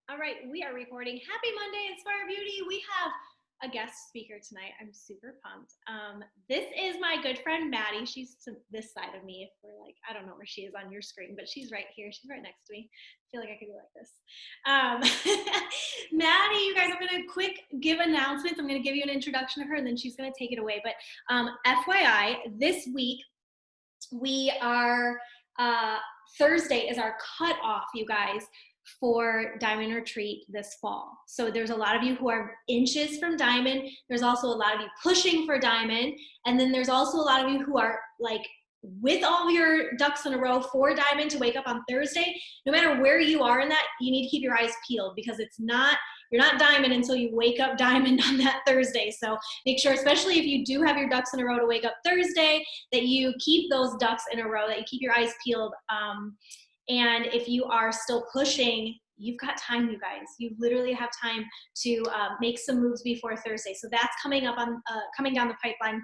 All right, we are recording. Happy Monday, Inspire Beauty. We have a guest speaker tonight. I'm super pumped. This is my good friend, Maddie. She's to this side of me. If we're like, I don't know where she is on your screen, but she's right here. She's right next to me. I feel like I could be like this. Maddie, you guys, I'm going to quick give announcements. I'm going to give you an introduction to her, and then she's going to take it away. But FYI, this week, we are, Thursday is our cutoff, you guys, for Diamond Retreat this fall. So there's a lot of you who are inches from Diamond. There's also a lot of you pushing for Diamond. And then there's also a lot of you who are like with all your ducks in a row for Diamond to wake up on Thursday. No matter where you are in that, you need to keep your eyes peeled because you're not Diamond until you wake up Diamond on that Thursday. So make sure, especially if you do have your ducks in a row to wake up Thursday, that you keep those ducks in a row, that you keep your eyes peeled. And if you are still pushing, you've got time, you guys. You literally have time to make some moves before Thursday. So that's coming down the pipeline.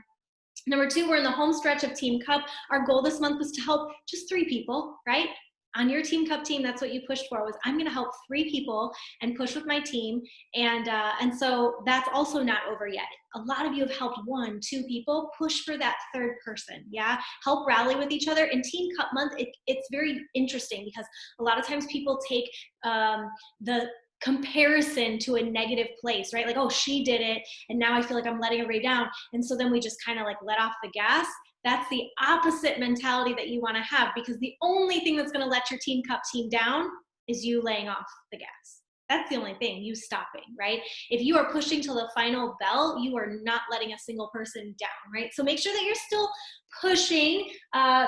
Number 2, we're in the home stretch of Team Cup. Our goal this month was to help just 3 people, right? On your Team Cup team, that's what you pushed for, was I'm going to help 3 people and push with my team. And so that's also not over yet. A lot of you have helped 1, 2 people push for that 3rd person. Yeah. Help rally with each other. In Team Cup month, it's very interesting because a lot of times people take the comparison to a negative place, right? Like, oh, she did it, and now I feel like I'm letting everybody down. And so then we just kind of like let off the gas. That's the opposite mentality that you want to have, because the only thing that's going to let your Team Cup team down is you laying off the gas. That's the only thing, you stopping, right? If you are pushing till the final bell, you are not letting a single person down, right? So make sure that you're still pushing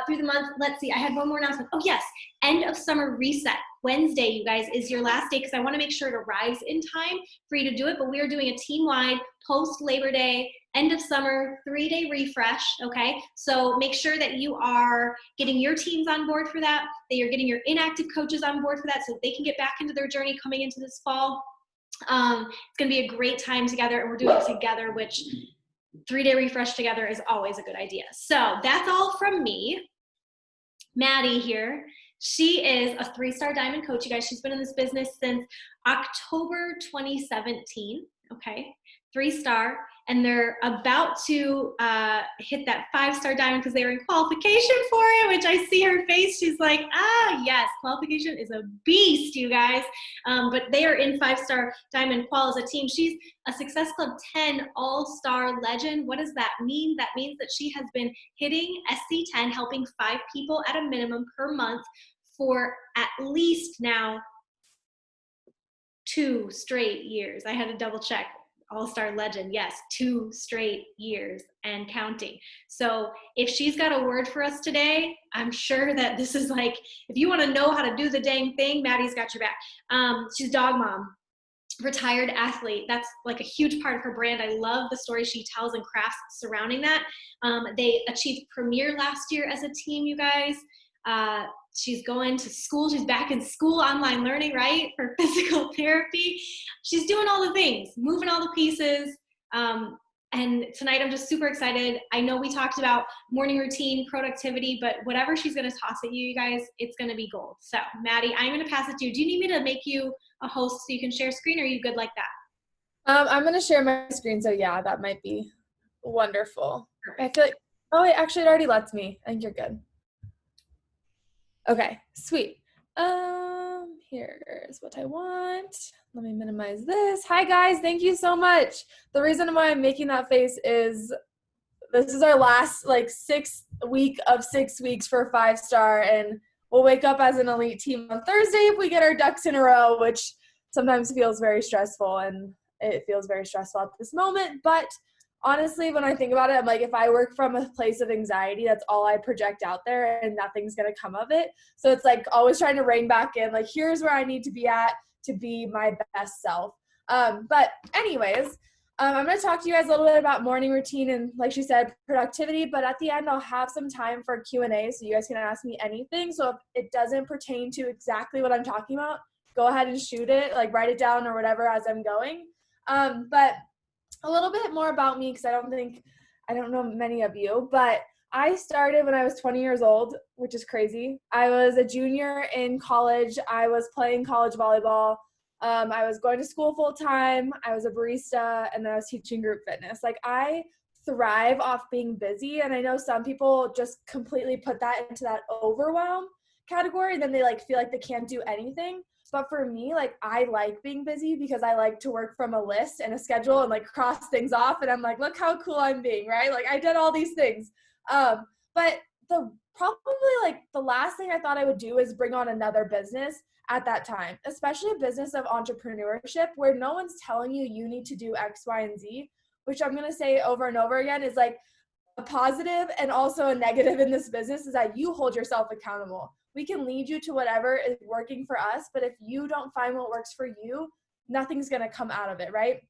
through the month. Let's see, I had one more announcement. Oh yes, end of summer reset. Wednesday, you guys, is your last day because I want to make sure it arrives in time for you to do it, but we are doing a team-wide post-Labor Day, end of summer, 3-day refresh, okay? So make sure that you are getting your teams on board for that you're getting your inactive coaches on board for that so that they can get back into their journey coming into this fall. It's gonna be a great time together, and we're doing it together, which 3-day refresh together is always a good idea. So that's all from me. Maddie here. She is a 3-star Diamond coach, you guys. She's been in this business since October 2017, okay? 3-star, and they're about to hit that 5-star Diamond because they were in qualification for it, which I see her face. She's like, yes, qualification is a beast, you guys. But they are in 5-star Diamond qual as a team. She's a Success Club 10 All-Star Legend. What does that mean? That means that she has been hitting SC10, helping 5 people at a minimum per month for at least now 2 straight years. I had to double check. All-Star Legend, yes, 2 straight years and counting. So if she's got a word for us today, I'm sure that this is like, if you want to know how to do the dang thing, Maddie's got your back. She's dog mom, retired athlete. That's like a huge part of her brand. I love the story she tells and crafts surrounding that. They achieved premier last year as a team, you guys. She's going to school. She's back in school, online learning, right, for physical therapy. She's doing all the things, moving all the pieces. And tonight I'm just super excited. I know we talked about morning routine, productivity, but whatever she's going to toss at you, you guys, it's going to be gold. So Maddie, I'm going to pass it to you. Do you need me to make you a host so you can share screen, or are you good like that? I'm going to share my screen. So yeah, that might be wonderful. I feel like, oh, it actually it already lets me. I think you're good. Okay, sweet. Here's what I want. Let me minimize this. Hi guys, thank you so much. The reason why I'm making that face is this is our last like 6th week of 6 weeks for 5-star, and we'll wake up as an elite team on Thursday if we get our ducks in a row, which sometimes feels very stressful, and it feels very stressful at this moment. But honestly, when I think about it, I'm like, if I work from a place of anxiety, that's all I project out there and nothing's going to come of it. So it's like always trying to rein back in, like, here's where I need to be at to be my best self. But anyways, I'm going to talk to you guys a little bit about morning routine and, like she said, productivity. But at the end, I'll have some time for Q&A so you guys can ask me anything. So if it doesn't pertain to exactly what I'm talking about, go ahead and shoot it, like write it down or whatever as I'm going. But a little bit more about me, because I don't know many of you, but I started when I was 20 years old, which is crazy. I was a junior in college. I was playing college volleyball. I was going to school full time. I was a barista, and then I was teaching group fitness. Like, I thrive off being busy. And I know some people just completely put that into that overwhelm category. And then they like feel like they can't do anything. But for me, like, I like being busy because I like to work from a list and a schedule and like cross things off. And I'm like, look how cool I'm being, right? Like, I did all these things. But the probably like the last thing I thought I would do is bring on another business at that time, especially a business of entrepreneurship where no one's telling you you need to do X, Y, and Z, which I'm going to say over and over again is like a positive and also a negative in this business is that you hold yourself accountable. We can lead you to whatever is working for us, but if you don't find what works for you, nothing's going to come out of it, right?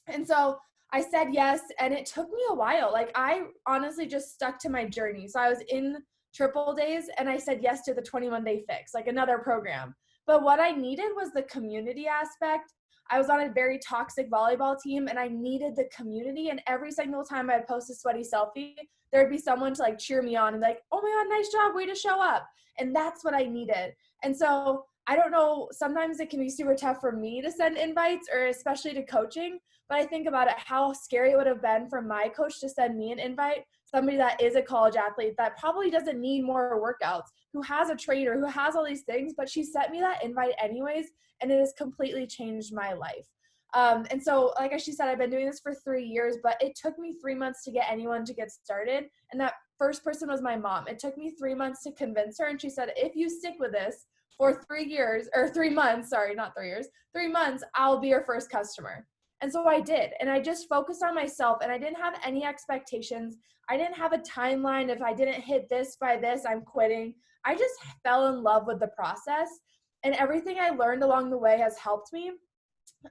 And so I said yes, and it took me a while. Like, I honestly just stuck to my journey. So I was in triple days and I said yes to the 21-day fix, like another program. But what I needed was the community aspect. I was on a very toxic volleyball team and I needed the community. And every single time I'd post a sweaty selfie, there'd be someone to like cheer me on and like, oh my God, nice job, way to show up. And that's what I needed. And so I don't know, sometimes it can be super tough for me to send invites or especially to coaching. But I think about it, how scary it would have been for my coach to send me an invite, somebody that is a college athlete that probably doesn't need more workouts, who has a trainer, who has all these things, but she sent me that invite anyways, and it has completely changed my life. And so, like she said, I've been doing this for 3 years, but it took me 3 months to get anyone to get started. And that first person was my mom. It took me 3 months to convince her. And she said, if you stick with this for 3 years, or 3 months, sorry, not 3 years, 3 months, I'll be your first customer. And so I did. And I just focused on myself and I didn't have any expectations. I didn't have a timeline. If I didn't hit this by this, I'm quitting. I just fell in love with the process. And everything I learned along the way has helped me.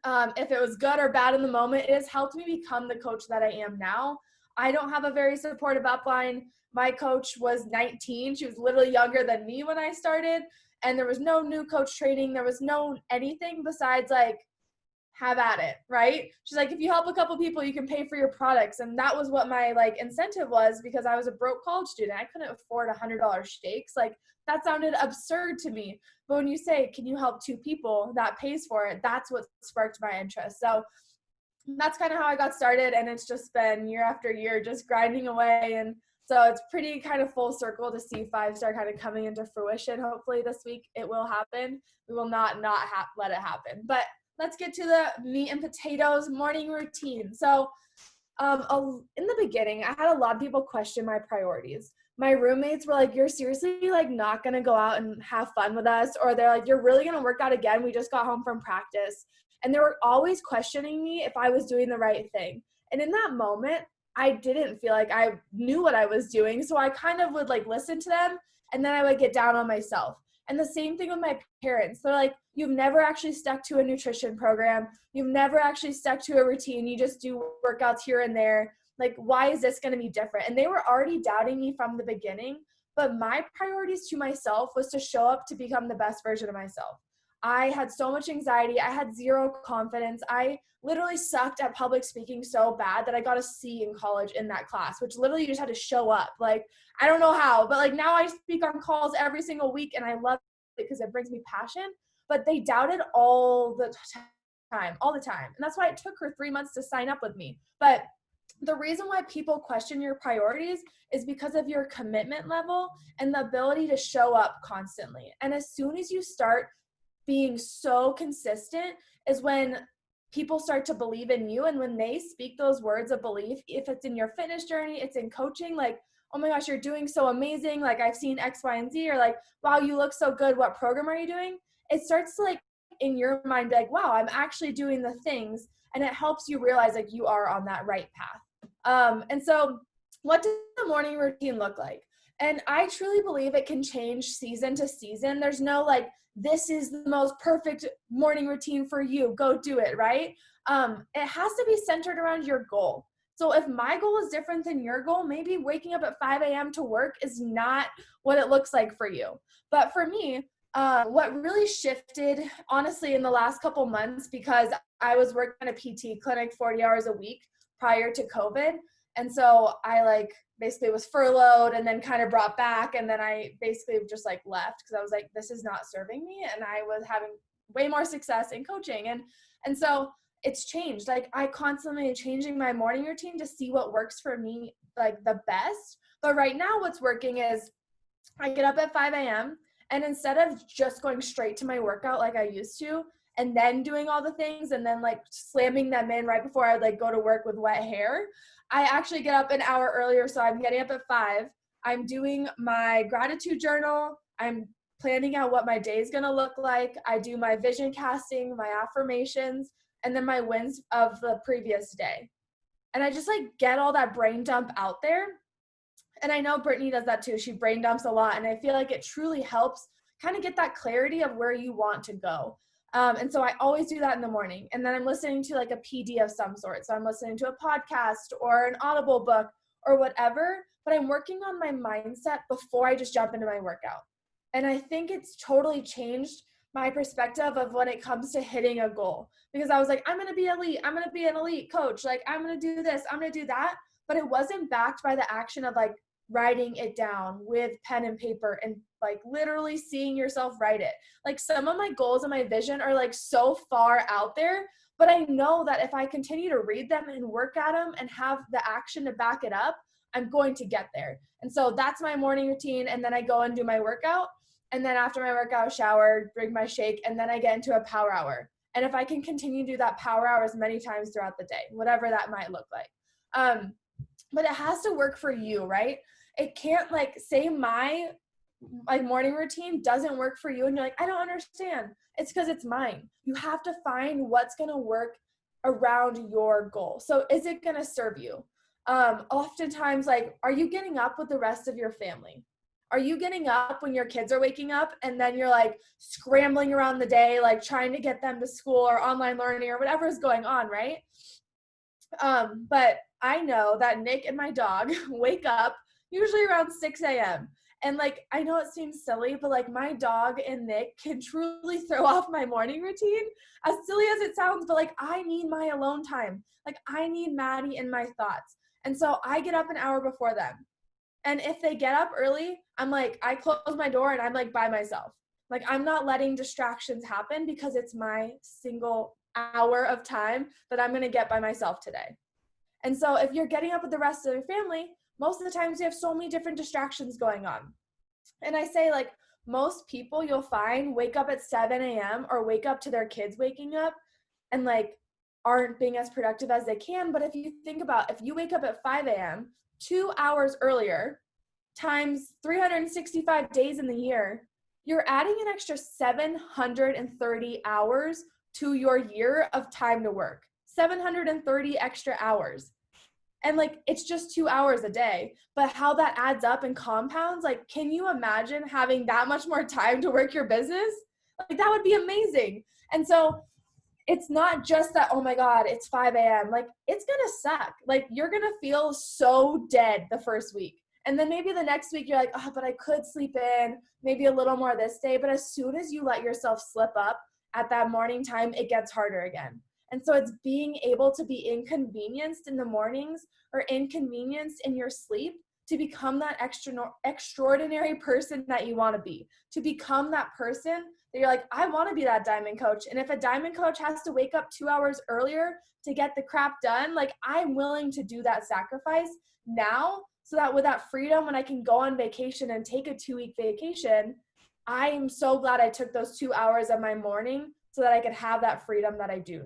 If it was good or bad in the moment, it has helped me become the coach that I am now. I don't have a very supportive upline. My coach was 19. She was literally younger than me when I started. And there was no new coach training. There was no anything besides like, have at it, right? She's like, if you help a couple people, you can pay for your products. And that was what my like incentive was because I was a broke college student. I couldn't afford $100 shakes. Like that sounded absurd to me. But when you say, can you help 2 people, that pays for it. That's what sparked my interest. So that's kind of how I got started. And it's just been year after year, just grinding away. And so it's pretty kind of full circle to see 5-star kind of coming into fruition. Hopefully this week it will happen. We will not let it happen. But let's get to the meat and potatoes morning routine. So in the beginning, I had a lot of people question my priorities. My roommates were like, you're seriously like not going to go out and have fun with us? Or they're like, you're really going to work out again? We just got home from practice. And they were always questioning me if I was doing the right thing. And in that moment, I didn't feel like I knew what I was doing. So I kind of would like listen to them and then I would get down on myself. And the same thing with my parents. They're like, you've never actually stuck to a nutrition program. You've never actually stuck to a routine. You just do workouts here and there. Like, why is this going to be different? And they were already doubting me from the beginning. But my priorities to myself was to show up to become the best version of myself. I had so much anxiety. I had zero confidence. I literally sucked at public speaking so bad that I got a C in college in that class, which literally you just had to show up. Like, I don't know how, but like now I speak on calls every single week and I love it because it brings me passion. But they doubted all the time. And that's why it took her 3 months to sign up with me. But the reason why people question your priorities is because of your commitment level and the ability to show up constantly. And as soon as you start being so consistent is when people start to believe in you. And when they speak those words of belief, if it's in your fitness journey, it's in coaching, like, oh my gosh, you're doing so amazing. Like I've seen X, Y, and Z, or like, wow, you look so good. What program are you doing? It starts to like in your mind, be like, wow, I'm actually doing the things. And it helps you realize like you are on that right path. And so what does the morning routine look like? And I truly believe it can change season to season. There's no like, this is the most perfect morning routine for you. Go do it, right? It has to be centered around your goal. So if my goal is different than your goal, maybe waking up at 5 a.m. to work is not what it looks like for you. But for me, what really shifted, honestly, in the last couple months, because I was working at a PT clinic 40 hours a week prior to COVID. And so I like basically was furloughed and then kind of brought back. And then I basically just like left because I was like, this is not serving me. And I was having way more success in coaching. And so it's changed. Like I constantly am changing my morning routine to see what works for me like the best. But right now what's working is I get up at 5 a.m. and instead of just going straight to my workout like I used to, and then doing all the things and then like slamming them in right before I like go to work with wet hair, I actually get up an hour earlier. So I'm getting up at 5. I'm doing my gratitude journal. I'm planning out what my day is going to look like. I do my vision casting, my affirmations, and then my wins of the previous day. And I just like get all that brain dump out there. And I know Brittany does that too. She brain dumps a lot. And I feel like it truly helps kind of get that clarity of where you want to go. And so I always do that in the morning. And then I'm listening to like a PD of some sort. So I'm listening to a podcast or an Audible book or whatever, but I'm working on my mindset before I just jump into my workout. And I think it's totally changed my perspective of when it comes to hitting a goal, because I was like, I'm going to be elite. I'm going to be an elite coach. Like I'm going to do this. I'm going to do that. But it wasn't backed by the action of like writing it down with pen and paper and like literally seeing yourself write it. Like some of my goals and my vision are like so far out there, but I know that if I continue to read them and work at them and have the action to back it up, I'm going to get there. And so that's my morning routine. And then I go and do my workout. And then after my workout, shower, drink my shake, and then I get into a power hour. And if I can continue to do that power hour as many times throughout the day, whatever that might look like. But it has to work for you, right? It can't like say my like morning routine doesn't work for you and you're like, I don't understand. It's because it's mine. You have to find what's going to work around your goal. So is it going to serve you? Oftentimes, like, are you getting up with the rest of your family? Are you getting up when your kids are waking up and then you're like scrambling around the day, like trying to get them to school or online learning or whatever is going on, right? But I know that Nick and my dog wake up usually around 6 a.m. And like, I know it seems silly, but like my dog and Nick can truly throw off my morning routine, as silly as it sounds, but like I need my alone time. Like I need Maddie and my thoughts. And so I get up an hour before them. And if they get up early, I'm like, I close my door and I'm like by myself. Like I'm not letting distractions happen because it's my single hour of time that I'm going to get by myself today. And so if you're getting up with the rest of your family, most of the times you have so many different distractions going on. And I say like most people you'll find wake up at 7 a.m. or wake up to their kids waking up and like aren't being as productive as they can. But if you think about if you wake up at 5 a.m., 2 hours earlier times 365 days in the year, you're adding an extra 730 hours to your year of time to work. 730 extra hours. And like, it's just 2 hours a day, but how that adds up and compounds, like, can you imagine having that much more time to work your business? Like that would be amazing. And so it's not just that, oh my God, it's 5 a.m. Like it's going to suck. Like you're going to feel so dead the first week. And then maybe the next week you're like, oh, but I could sleep in maybe a little more this day. But as soon as you let yourself slip up at that morning time, it gets harder again. And so it's being able to be inconvenienced in the mornings or inconvenienced in your sleep to become that extraordinary person that you want to be, to become that person that you're like, I want to be that diamond coach. And if a diamond coach has to wake up 2 hours earlier to get the crap done, like I'm willing to do that sacrifice now so that with that freedom, when I can go on vacation and take a 2-week vacation, I am so glad I took those 2 hours of my morning so that I could have that freedom that I do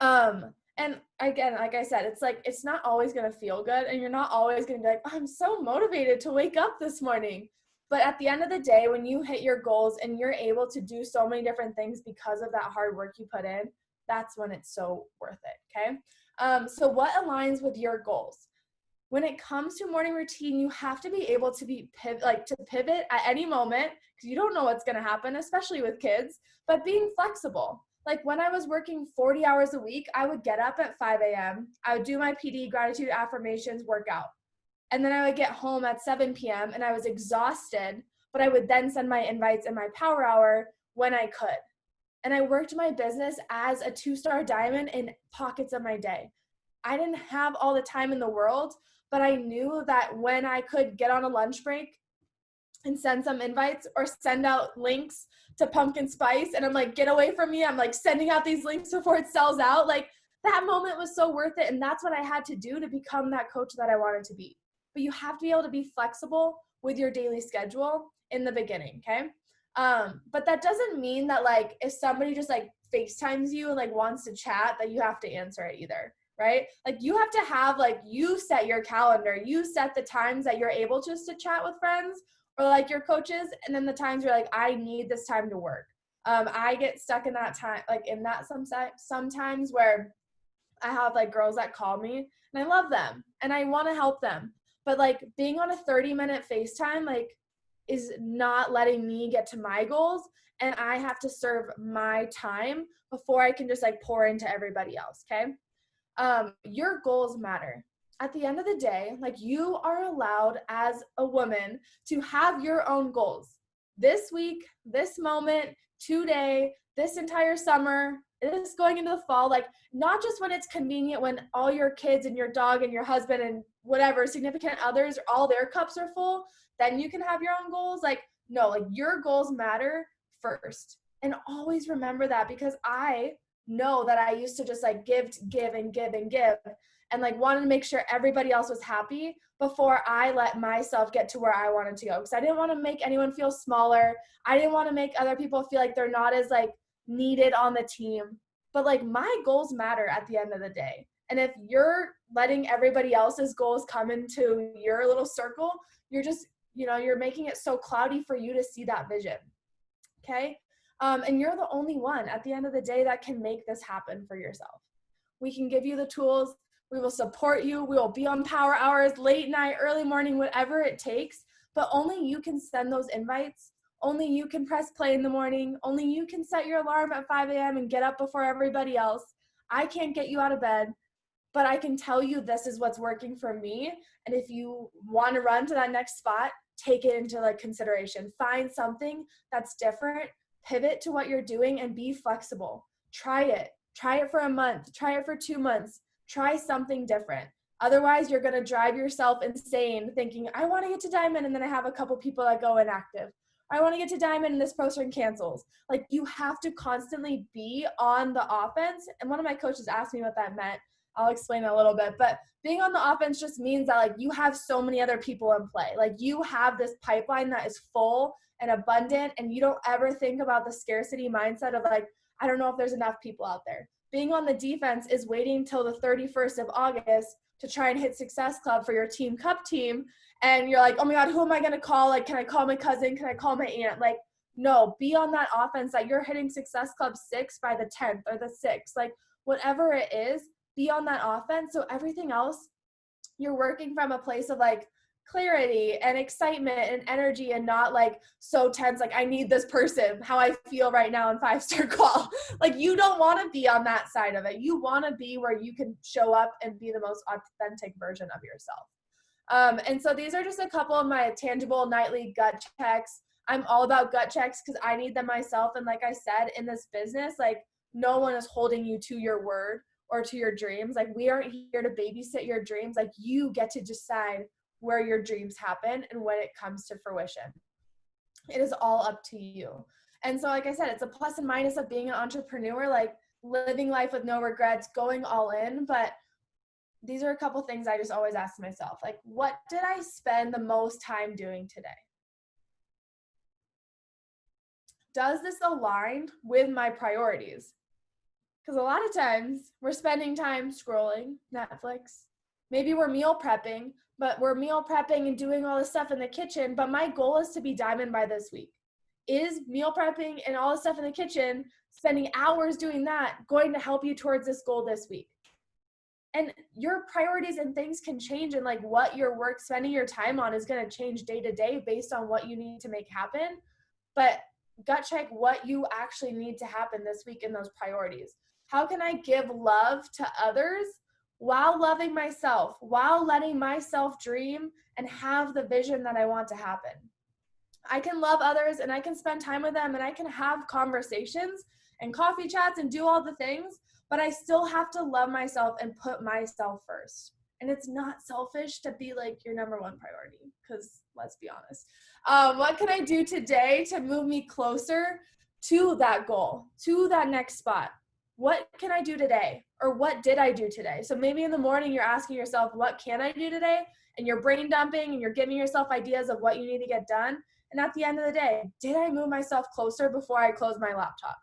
now. And again, like I said, it's like, it's not always going to feel good and you're not always going to be like, I'm so motivated to wake up this morning. But at the end of the day, when you hit your goals and you're able to do so many different things because of that hard work you put in, that's when it's so worth it. Okay. So what aligns with your goals? When it comes to morning routine, you have to be able to pivot at any moment because you don't know what's going to happen, especially with kids, but being flexible. Like when I was working 40 hours a week, I would get up at 5 a.m. I would do my PD, gratitude, affirmations, workout. And then I would get home at 7 p.m. and I was exhausted, but I would then send my invites in my power hour when I could. And I worked my business as a 2-star diamond in pockets of my day. I didn't have all the time in the world, but I knew that when I could get on a lunch break and send some invites or send out links to pumpkin spice. And I'm like, get away from me. I'm like sending out these links before it sells out. Like that moment was so worth it. And that's what I had to do to become that coach that I wanted to be. But you have to be able to be flexible with your daily schedule in the beginning. Okay. But that doesn't mean that like, if somebody just like FaceTimes you and like wants to chat, that you have to answer it either. Right? Like you have to have like, you set your calendar, you set the times that you're able just to chat with friends or like your coaches. And then the times you're like, I need this time to work. I get stuck in that time, like in that sometimes where I have like girls that call me and I love them and I want to help them. But like being on a 30-minute FaceTime, like is not letting me get to my goals. And I have to serve my time before I can just like pour into everybody else. Okay. Your goals matter. At the end of the day, like you are allowed as a woman to have your own goals. This week, this moment, today, this entire summer, this going into the fall, like not just when it's convenient, when all your kids and your dog and your husband and whatever significant others, all their cups are full, then you can have your own goals. Like, no, like your goals matter first. And always remember that, because I know that I used to just like give and like wanted to make sure everybody else was happy before I let myself get to where I wanted to go. Because I didn't want to make anyone feel smaller. I didn't want to make other people feel like they're not as like needed on the team. But like my goals matter at the end of the day. And if you're letting everybody else's goals come into your little circle, you're just, you're making it so cloudy for you to see that vision. Okay. And you're the only one at the end of the day that can make this happen for yourself. We can give you the tools. We will support you. We will be on power hours, late night, early morning, whatever it takes. But only you can send those invites. Only you can press play in the morning. Only you can set your alarm at 5 a.m. and get up before everybody else. I can't get you out of bed, but I can tell you this is what's working for me. And if you want to run to that next spot, take it into like consideration. Find something that's different. Pivot to what you're doing and be flexible. Try it. Try it for a month. Try it for 2 months. Try something different. Otherwise, you're going to drive yourself insane thinking, I want to get to diamond, and then I have a couple people that go inactive. I want to get to diamond and this person cancels. Like, you have to constantly be on the offense. And one of my coaches asked me what that meant. I'll explain a little bit. But being on the offense just means that like you have so many other people in play. Like you have this pipeline that is full and abundant, and you don't ever think about the scarcity mindset of like, I don't know if there's enough people out there. Being on the defense is waiting till the 31st of August to try and hit Success Club for your team cup team. And you're like, oh my God, who am I going to call? Like, can I call my cousin? Can I call my aunt? Like, no, be on that offense that you're hitting Success Club 6 by the 10th or the 6th. Like, whatever it is, be on that offense. So everything else, you're working from a place of like clarity and excitement and energy, and not like so tense, like I need this person, how I feel right now in 5-star call. Like you don't want to be on that side of it. You want to be where you can show up and be the most authentic version of yourself. And so these are just a couple of my tangible nightly gut checks. I'm all about gut checks because I need them myself. And like I said, in this business, like no one is holding you to your word or to your dreams. Like we aren't here to babysit your dreams. Like you get to decide where your dreams happen and when it comes to fruition. It is all up to you. And so like I said, it's a plus and minus of being an entrepreneur, like living life with no regrets, going all in. But these are a couple things I just always ask myself, like, what did I spend the most time doing today? Does this align with my priorities? Because a lot of times we're spending time scrolling Netflix. Maybe we're meal prepping, but we're meal prepping and doing all this stuff in the kitchen. But my goal is to be diamond by this week. Is meal prepping and all the stuff in the kitchen, spending hours doing that, going to help you towards this goal this week? And your priorities and things can change, and like what your work, spending your time on is going to change day to day based on what you need to make happen. But gut check what you actually need to happen this week in those priorities. How can I give love to others while loving myself, while letting myself dream and have the vision that I want to happen? I can love others and I can spend time with them and I can have conversations and coffee chats and do all the things, but I still have to love myself and put myself first. And it's not selfish to be like your number one priority, because let's be honest. What can I do today to move me closer to that goal, to that next spot? What can I do today? Or what did I do today? So maybe in the morning you're asking yourself, what can I do today? And you're brain dumping and you're giving yourself ideas of what you need to get done. And at the end of the day, did I move myself closer before I close my laptop?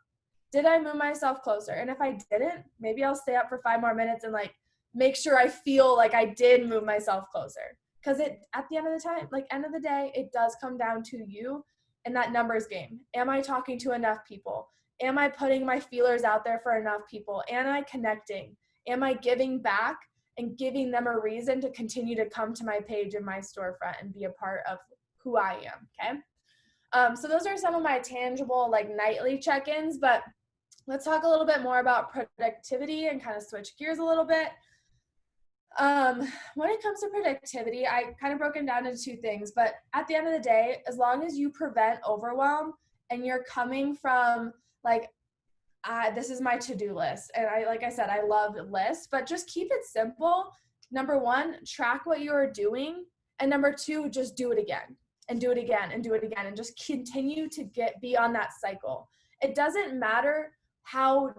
Did I move myself closer? And if I didn't, maybe I'll stay up for 5 more minutes and like make sure I feel like I did move myself closer. Because at the end of the time, like end of the day, it does come down to you and that numbers game. Am I talking to enough people? Am I putting my feelers out there for enough people? Am I connecting? Am I giving back and giving them a reason to continue to come to my page and my storefront and be a part of who I am, okay? So those are some of my tangible like nightly check-ins, but let's talk a little bit more about productivity and kind of switch gears a little bit. When it comes to productivity, I kind of broken down into 2 things, but at the end of the day, as long as you prevent overwhelm and you're coming from like, this is my to-do list. And like I said, I love lists, but just keep it simple. Number 1, track what you are doing. And number 2, just do it again and do it again and do it again. And just continue to be on that cycle. It doesn't matter how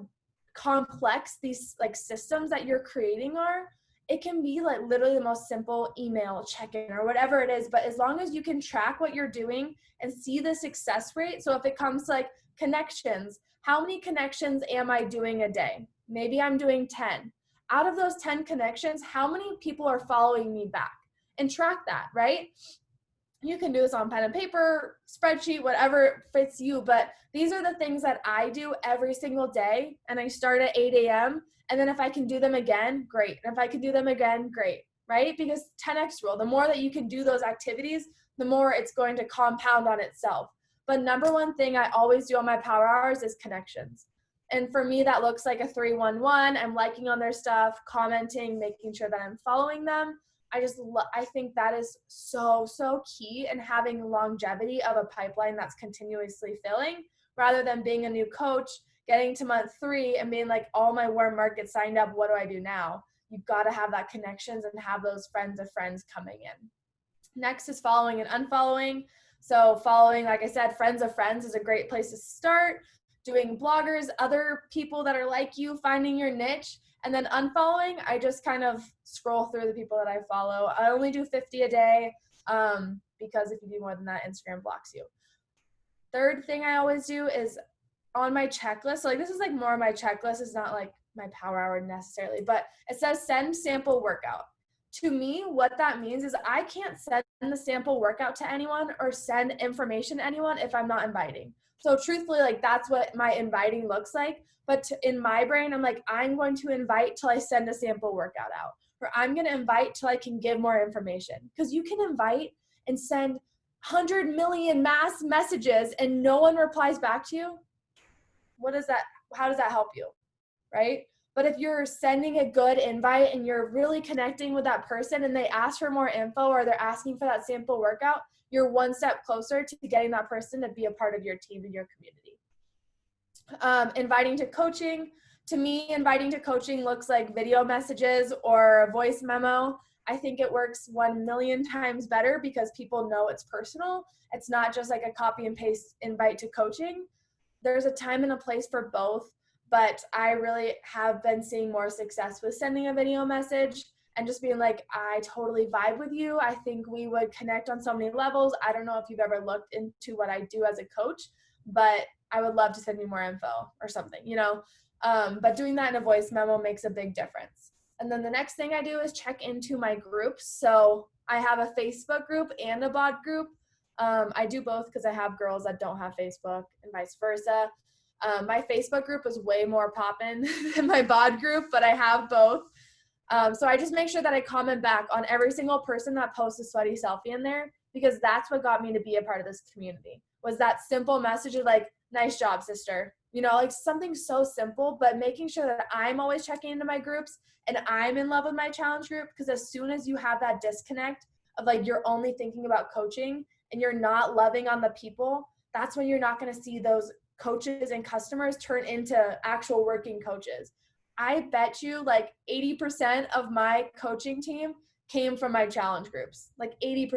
complex these like systems that you're creating are. It can be like literally the most simple email check-in or whatever it is, but as long as you can track what you're doing and see the success rate. So if it comes to like connections, how many connections am I doing a day? Maybe I'm doing 10. Out of those 10 connections, how many people are following me back? And track that, right? You can do this on pen and paper, spreadsheet, whatever fits you, but these are the things that I do every single day, and I start at 8 a.m., and then if I can do them again, great. And if I can do them again, great, right? Because 10x rule, the more that you can do those activities, the more it's going to compound on itself. But number 1 thing I always do on my power hours is connections. And for me, that looks like a 311. I'm liking on their stuff, commenting, making sure that I'm following them. I think that is so key in having longevity of a pipeline that's continuously filling, rather than being a new coach, getting to month 3 and being like, all my warm markets signed up, what do I do now? You've got to have that connections and have those friends of friends coming in. Next is following and unfollowing. So following, like I said, friends of friends is a great place to start. Doing bloggers, other people that are like you, finding your niche. And then unfollowing, I just kind of scroll through the people that I follow. I only do 50 a day because if you do more than that, Instagram blocks you. Third thing I always do is on my checklist. So like this is like more of my checklist. It's not like my power hour necessarily, but it says send sample workout. To me, what that means is I can't send the sample workout to anyone or send information to anyone if I'm not inviting. So truthfully, like that's what my inviting looks like. But in my brain, I'm like, I'm going to invite till I send a sample workout out, or I'm going to invite till I can give more information. Because you can invite and send 100 million mass messages and no one replies back to you. What is that? How does that help you? Right? But if you're sending a good invite and you're really connecting with that person and they ask for more info or they're asking for that sample workout, you're one step closer to getting that person to be a part of your team and your community. Inviting to coaching. To me, inviting to coaching looks like video messages or a voice memo. I think it works 1,000,000 times better because people know it's personal. It's not just like a copy and paste invite to coaching. There's a time and a place for both, but I really have been seeing more success with sending a video message and just being like, I totally vibe with you. I think we would connect on so many levels. I don't know if you've ever looked into what I do as a coach, but I would love to send you more info or something, you know? But doing that in a voice memo makes a big difference. And then the next thing I do is check into my groups. So I have a Facebook group and a bod group. I do both because I have girls that don't have Facebook and vice versa. My Facebook group is way more poppin' than my bod group, but I have both. So I just make sure that I comment back on every single person that posts a sweaty selfie in there, because that's what got me to be a part of this community, was that simple message of like, nice job, sister. You know, like something so simple, but making sure that I'm always checking into my groups and I'm in love with my challenge group, because as soon as you have that disconnect of like you're only thinking about coaching and you're not loving on the people, that's when you're not going to see those coaches and customers turn into actual working coaches. I bet you like 80% of my coaching team came from my challenge groups, like 80%,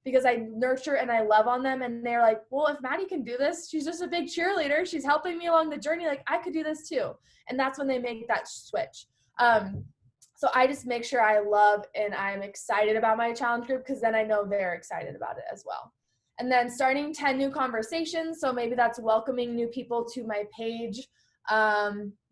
because I nurture and I love on them. And they're like, well, if Maddie can do this, she's just a big cheerleader. She's helping me along the journey. Like I could do this too. And that's when they make that switch. So I just make sure I love and I'm excited about my challenge group, because then I know they're excited about it as well. And then starting 10 new conversations. So maybe that's welcoming new people to my page.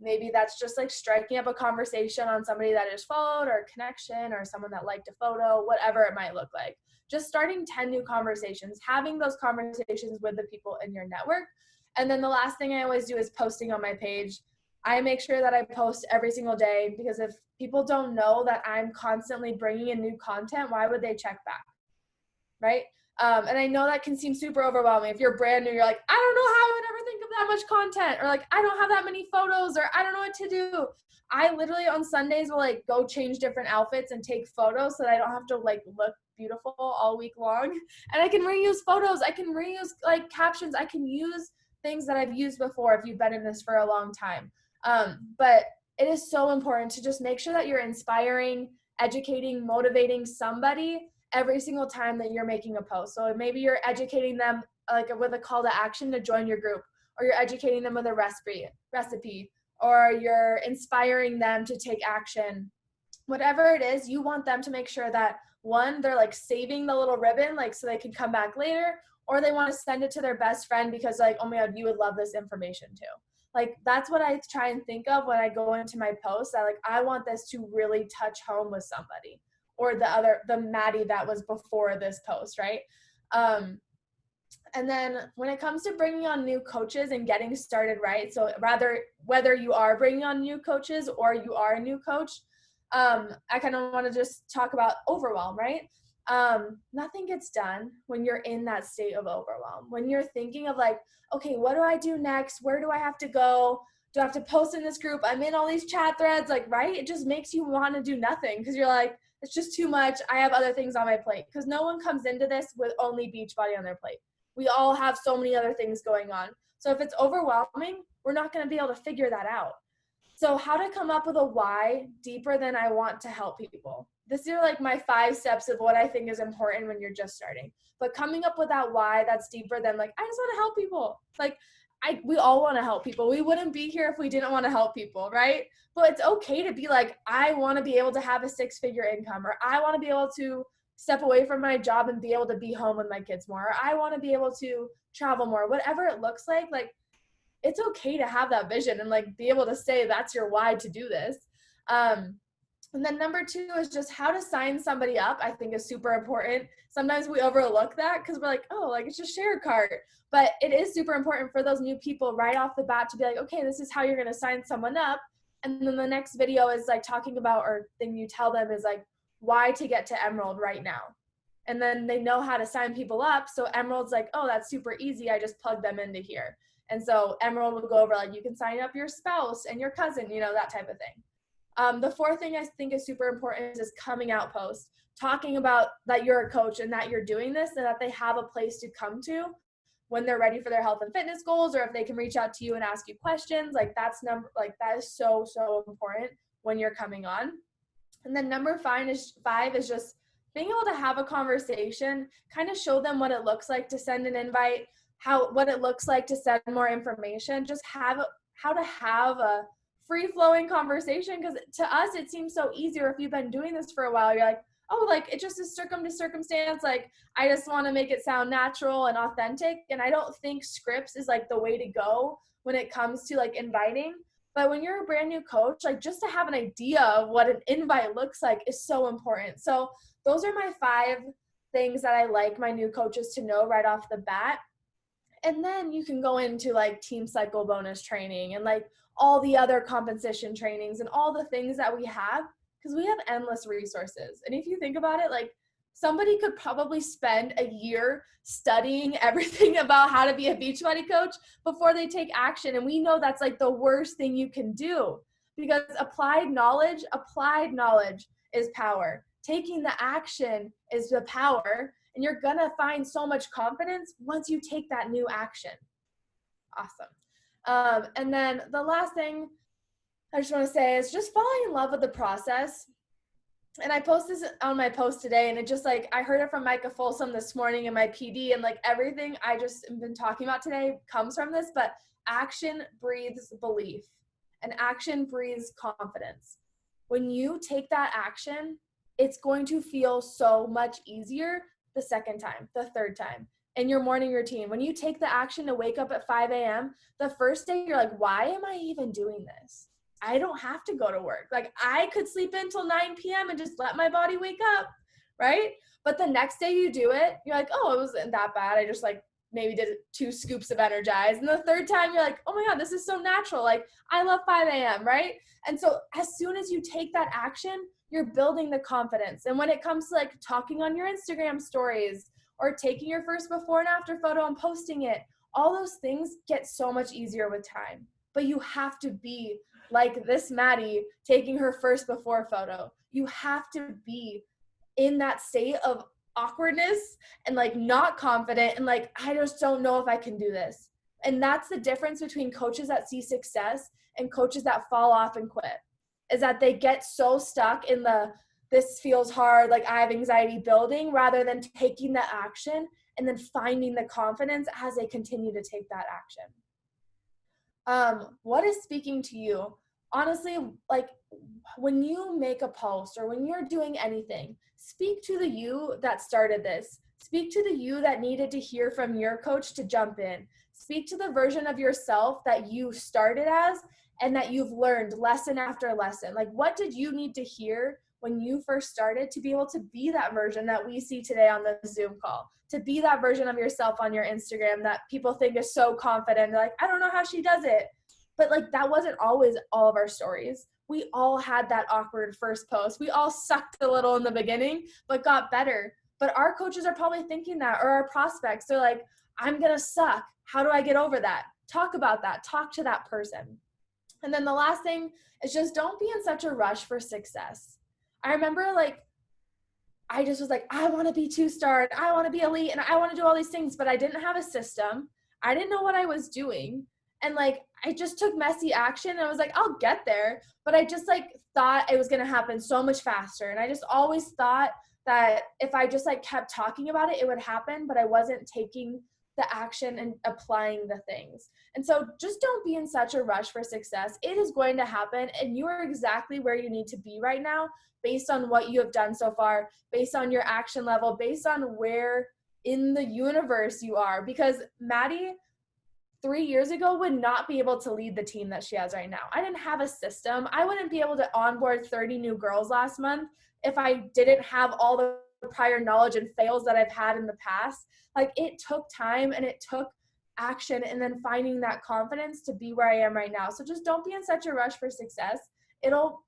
Maybe that's just like striking up a conversation on somebody that I just followed, or a connection, or someone that liked a photo, whatever it might look like. Just starting 10 new conversations, having those conversations with the people in your network. And then the last thing I always do is posting on my page. I make sure that I post every single day, because if people don't know that I'm constantly bringing in new content, why would they check back, right? And I know that can seem super overwhelming. If you're brand new, you're like, I don't know how I would ever think of that much content, or like, I don't have that many photos, or I don't know what to do. I literally on Sundays will like go change different outfits and take photos so that I don't have to like look beautiful all week long. And I can reuse photos. I can reuse like captions. I can use things that I've used before if you've been in this for a long time. But it is so important to just make sure that you're inspiring, educating, motivating somebody every single time that you're making a post. So maybe you're educating them like with a call to action to join your group, or you're educating them with a recipe, or you're inspiring them to take action. Whatever it is, you want them to make sure that one, they're like saving the little ribbon, like so they can come back later, or they want to send it to their best friend because like, oh my God, you would love this information too. Like that's what I try and think of when I go into my posts. I want this to really touch home with somebody, or the Maddie that was before this post, right? And then when it comes to bringing on new coaches and getting started, right? So whether you are bringing on new coaches or you are a new coach, I kind of want to just talk about overwhelm, right? Nothing gets done when you're in that state of overwhelm. When you're thinking of like, okay, what do I do next? Where do I have to go? Do I have to post in this group? I'm in all these chat threads, like, right? It just makes you want to do nothing, because you're like, it's just too much. I have other things on my plate, because no one comes into this with only Beachbody on their plate. We all have so many other things going on. So if it's overwhelming, we're not going to be able to figure that out. So how to come up with a why deeper than I want to help people. This are like my 5 steps of what I think is important when you're just starting. But coming up with that why that's deeper than like, I just want to help people. Like we all want to help people. We wouldn't be here if we didn't want to help people, right? But it's okay to be like, I want to be able to have a 6-figure income, or I want to be able to step away from my job and be able to be home with my kids more, or I want to be able to travel more, whatever it looks like it's okay to have that vision and like be able to say that's your why to do this. And then number 2 is just how to sign somebody up. I think is super important. Sometimes we overlook that because we're like, oh, like it's just share a cart. But it is super important for those new people right off the bat to be like, okay, this is how you're going to sign someone up. And then the next video is like talking about, or thing you tell them is like, why to get to Emerald right now. And then they know how to sign people up. So Emerald's like, oh, that's super easy. I just plug them into here. And so Emerald will go over like, you can sign up your spouse and your cousin, that type of thing. The 4th thing I think is super important is coming out post, talking about that you're a coach and that you're doing this, and that they have a place to come to when they're ready for their health and fitness goals, or if they can reach out to you and ask you questions. Like that is so, so important when you're coming on. And then number 5 is just being able to have a conversation, kind of show them what it looks like to send an invite, what it looks like to send more information, just how to have a free-flowing conversation. Because to us, it seems so easier if you've been doing this for a while. You're like, oh, like it just is circumstance. Like I just want to make it sound natural and authentic. And I don't think scripts is like the way to go when it comes to like inviting. But when you're a brand new coach, like just to have an idea of what an invite looks like is so important. So those are my 5 things that I like my new coaches to know right off the bat. And then you can go into like team cycle bonus training and like all the other compensation trainings and all the things that we have, because we have endless resources. And if you think about it, like somebody could probably spend a year studying everything about how to be a Beachbody coach before they take action. And we know that's like the worst thing you can do, because applied knowledge is power. Taking the action is the power. And you're going to find so much confidence once you take that new action. Awesome. And then the last thing I just want to say is just falling in love with the process. And I post this on my post today, and it just like, I heard it from Micah Folsom this morning in my PD, and like everything I just been talking about today comes from this, but action breathes belief and action breathes confidence. When you take that action, it's going to feel so much easier the second time, the third time in your morning routine. When you take the action to wake up at 5 a.m., the first day you're like, why am I even doing this? I don't have to go to work. Like I could sleep until 9 p.m. and just let my body wake up, right? But the next day you do it, you're like, oh, it wasn't that bad. I just like maybe did 2 scoops of Energize. And the third time you're like, oh my God, this is so natural. Like I love 5 a.m., right? And so as soon as you take that action, you're building the confidence. And when it comes to like talking on your Instagram stories or taking your first before and after photo and posting it, all those things get so much easier with time. But you have to be like this Maddie taking her first before photo. You have to be in that state of awkwardness and like not confident and like, I just don't know if I can do this. And that's the difference between coaches that see success and coaches that fall off and quit, is that they get so stuck in the, this feels hard, like I have anxiety building, rather than taking the action and then finding the confidence as they continue to take that action. What is speaking to you? Honestly, like when you make a post or when you're doing anything, speak to the you that started this. Speak to the you that needed to hear from your coach to jump in. Speak to the version of yourself that you started as and that you've learned lesson after lesson. Like what did you need to hear when you first started to be able to be that version that we see today on the Zoom call, to be that version of yourself on your Instagram that people think is so confident. They're like, I don't know how she does it. But like, that wasn't always all of our stories. We all had that awkward first post. We all sucked a little in the beginning, but got better. But our coaches are probably thinking that, or our prospects, they're like, I'm going to suck. How do I get over that? Talk about that. Talk to that person. And then the last thing is just don't be in such a rush for success. I remember like, I just was like, I want to be 2-star, and I want to be elite, and I want to do all these things, but I didn't have a system. I didn't know what I was doing. And like, I just took messy action and I was like, I'll get there. But I just like thought it was going to happen so much faster. And I just always thought that if I just like kept talking about it, it would happen, but I wasn't taking the action and applying the things. And so just don't be in such a rush for success. It is going to happen, and you are exactly where you need to be right now based on what you have done so far, based on your action level, based on where in the universe you are. Because Maddie 3 years ago would not be able to lead the team that she has right now. I didn't have a system. I wouldn't be able to onboard 30 new girls last month if I didn't have all the prior knowledge and fails that I've had in the past. Like it took time and it took action and then finding that confidence to be where I am right now. So just don't be in such a rush for success. It'll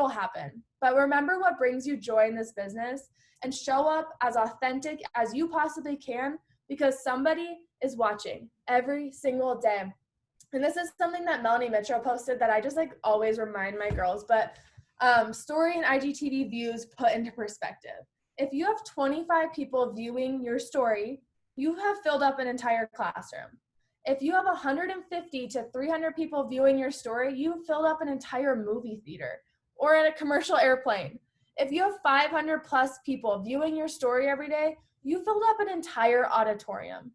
happen. But remember what brings you joy in this business and show up as authentic as you possibly can, because somebody is watching every single day. And this is something that Melanie Mitchell posted that I just like always remind my girls, but story and IGTV views put into perspective. If you have 25 people viewing your story, you have filled up an entire classroom. If you have 150 to 300 people viewing your story, you've filled up an entire movie theater or in a commercial airplane. If you have 500 plus people viewing your story every day, you filled up an entire auditorium.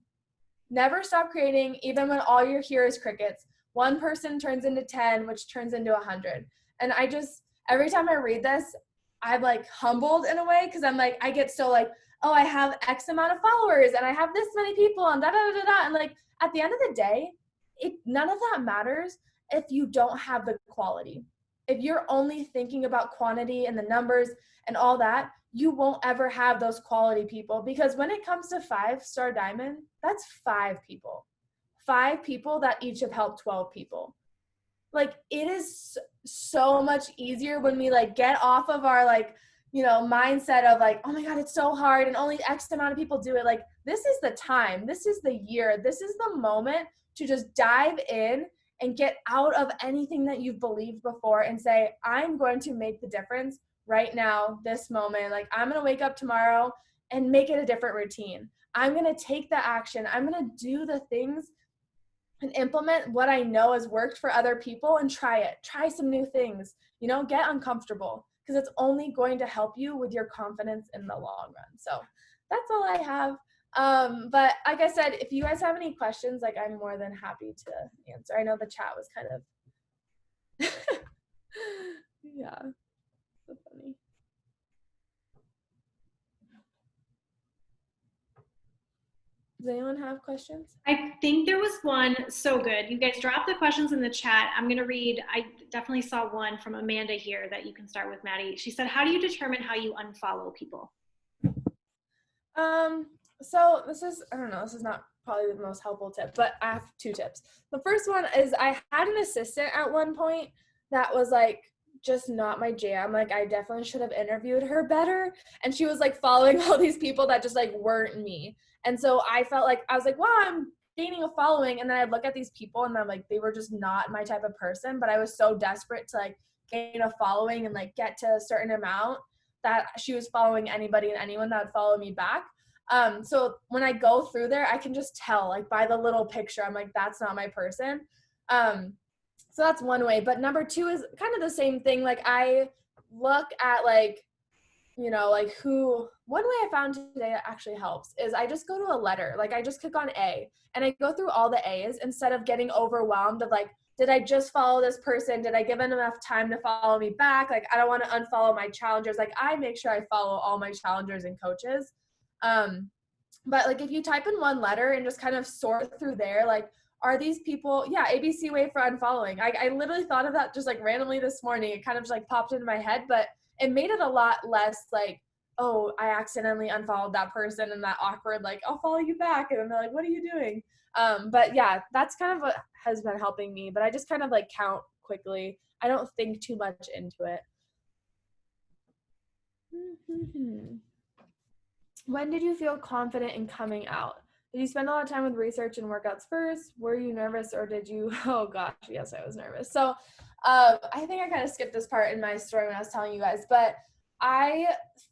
Never stop creating, even when all you hear is crickets. One person turns into 10, which turns into 100. And I just, every time I read this, I'm like humbled in a way, because I'm like, I get so like, oh, I have X amount of followers and I have this many people and da da da da. And like at the end of the day, none of that matters if you don't have the quality. If you're only thinking about quantity and the numbers and all that, you won't ever have those quality people, because when it comes to 5-star diamond, that's 5 people. 5 people that each have helped 12 people. Like it is so much easier when we like get off of our like, you know, mindset of like, oh my God, it's so hard and only X amount of people do it. Like this is the time, this is the year, this is the moment to just dive in and get out of anything that you've believed before and say, I'm going to make the difference right now, this moment. Like I'm going to wake up tomorrow and make it a different routine. I'm going to take the action. I'm going to do the things and implement what I know has worked for other people and try it. Try some new things, get uncomfortable, because it's only going to help you with your confidence in the long run. So that's all I have. But like I said, if you guys have any questions, like I'm more than happy to answer. I know the chat was kind of, yeah, so funny. Does anyone have questions? I think there was one. So good. You guys dropped the questions in the chat. I'm going to read. I definitely saw one from Amanda here that you can start with, Maddie. She said, how do you determine how you unfollow people? So this is, I don't know, this is not probably the most helpful tip, but I have 2 tips. The first one is I had an assistant at one point that was like just not my jam. Like I definitely should have interviewed her better. And she was like following all these people that just like weren't me. And so I felt like, I was like, wow, I'm gaining a following. And then I'd look at these people and I'm like, they were just not my type of person, but I was so desperate to like gain a following and like get to a certain amount that she was following anybody and anyone that would follow me back. So when I go through there, I can just tell like by the little picture, I'm like, that's not my person. So that's one way. But number 2 is kind of the same thing. Like I look at like, like one way I found today that actually helps is I just go to a letter. Like I just click on A and I go through all the A's instead of getting overwhelmed of like, did I just follow this person? Did I give them enough time to follow me back? Like, I don't want to unfollow my challengers. Like I make sure I follow all my challengers and coaches. But like if you type in one letter and just kind of sort through there, like, are these people, ABC way for unfollowing. I literally thought of that just like randomly this morning. It kind of just like popped into my head, but it made it a lot less like, oh, I accidentally unfollowed that person and that awkward, like, I'll follow you back. And then they're like, what are you doing? But yeah, that's kind of what has been helping me, but I just kind of like count quickly. I don't think too much into it. When did you feel confident in coming out? Did you spend a lot of time with research and workouts first? Were you nervous or did you, oh gosh, yes, I was nervous. So I think I kind of skipped this part in my story when I was telling you guys, but I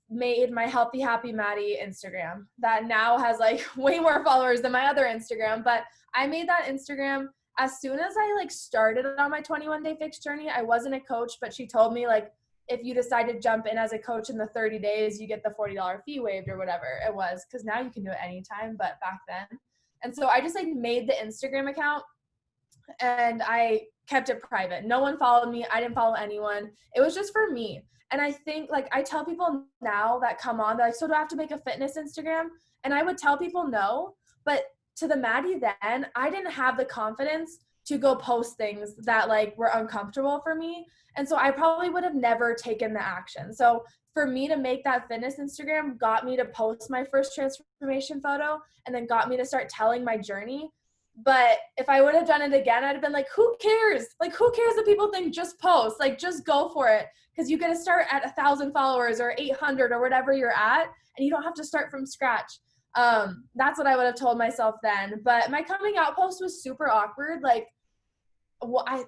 made my Healthy Happy Maddie Instagram that now has like way more followers than my other Instagram, but I made that Instagram as soon as I like started on my 21-day fix journey. I wasn't a coach, but she told me like, if you decide to jump in as a coach in the 30 days, you get the $40 fee waived or whatever it was. Cause now you can do it anytime, but back then. And so I just like made the Instagram account and I kept it private. No one followed me. I didn't follow anyone. It was just for me. And I think like I tell people now that come on, they're like, so do I have to make a fitness Instagram? And I would tell people no, but to the Maddie then, I didn't have the confidence to go post things that like were uncomfortable for me. And so I probably would have never taken the action. So for me to make that fitness Instagram got me to post my first transformation photo and then got me to start telling my journey. But if I would have done it again, I'd have been like, who cares? Like, who cares if people think just post? Like, just go for it. Because you get to start at 1,000 followers or 800 or whatever you're at, and you don't have to start from scratch. That's what I would have told myself then. But my coming out post was super awkward. Like,